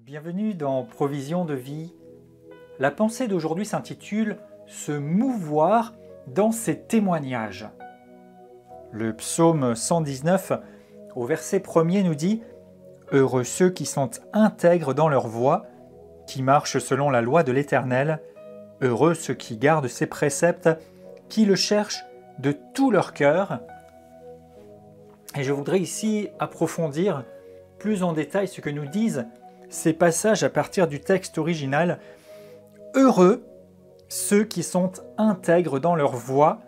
Bienvenue dans Provision de vie. La pensée d'aujourd'hui s'intitule « Se mouvoir dans ses témoignages ». Le psaume 119 au verset 1er nous dit « Heureux ceux qui sont intègres dans leur voie, qui marchent selon la loi de l'Éternel, heureux ceux qui gardent ses préceptes, qui le cherchent de tout leur cœur. » Et je voudrais ici approfondir plus en détail ce que nous disent ces passages à partir du texte original. Heureux ceux qui sont intègres dans leur voie,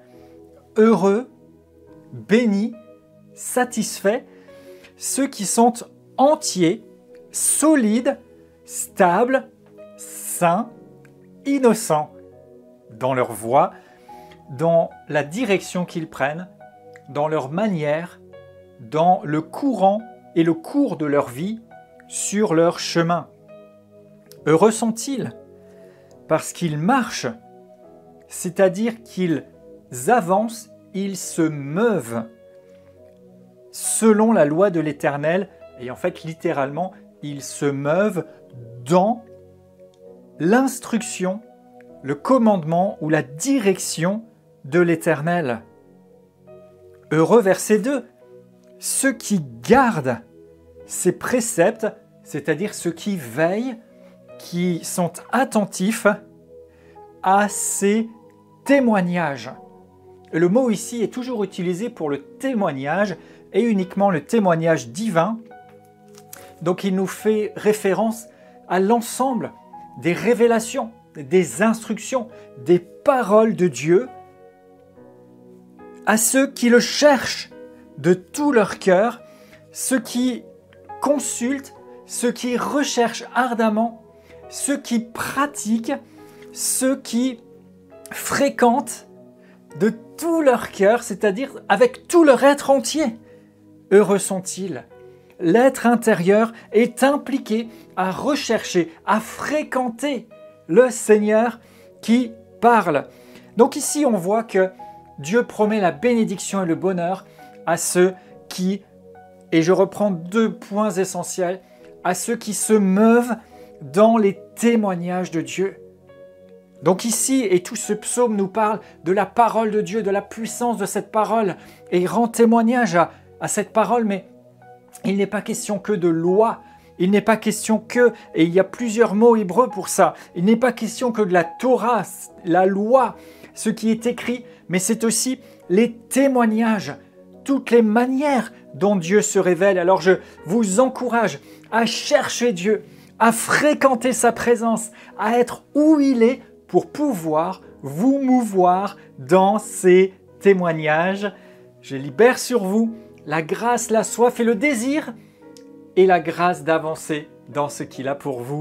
heureux, bénis, satisfaits, ceux qui sont entiers, solides, stables, sains, innocents dans leur voie, dans la direction qu'ils prennent, dans leur manière, dans le courant et le cours de leur vie, sur leur chemin. Heureux sont-ils parce qu'ils marchent, c'est-à-dire qu'ils avancent, ils se meuvent selon la loi de l'Éternel, et en fait littéralement, ils se meuvent dans l'instruction, le commandement ou la direction de l'Éternel. Heureux, verset 2, ceux qui gardent ces préceptes, c'est-à-dire ceux qui veillent, qui sont attentifs à ces témoignages. Le mot ici est toujours utilisé pour le témoignage et uniquement le témoignage divin. Donc il nous fait référence à l'ensemble des révélations, des instructions, des paroles de Dieu, à ceux qui le cherchent de tout leur cœur, ceux qui consultent, ceux qui recherchent ardemment, ceux qui pratiquent, ceux qui fréquentent de tout leur cœur, c'est-à-dire avec tout leur être entier. Heureux sont-ils. L'être intérieur est impliqué à rechercher, à fréquenter le Seigneur qui parle. Donc ici, on voit que Dieu promet la bénédiction et le bonheur à ceux qui, et je reprends deux points essentiels, à ceux qui se meuvent dans les témoignages de Dieu. Donc ici, et tout ce psaume nous parle de la parole de Dieu, de la puissance de cette parole, et il rend témoignage à cette parole, mais il n'est pas question que de loi, il n'est pas question que, et il y a plusieurs mots hébreux pour ça, il n'est pas question que de la Torah, la loi, ce qui est écrit, mais c'est aussi les témoignages, toutes les manières dont Dieu se révèle. Alors je vous encourage à chercher Dieu, à fréquenter sa présence, à être où il est pour pouvoir vous mouvoir dans ses témoignages. Je libère sur vous la grâce, la soif et le désir et la grâce d'avancer dans ce qu'il a pour vous.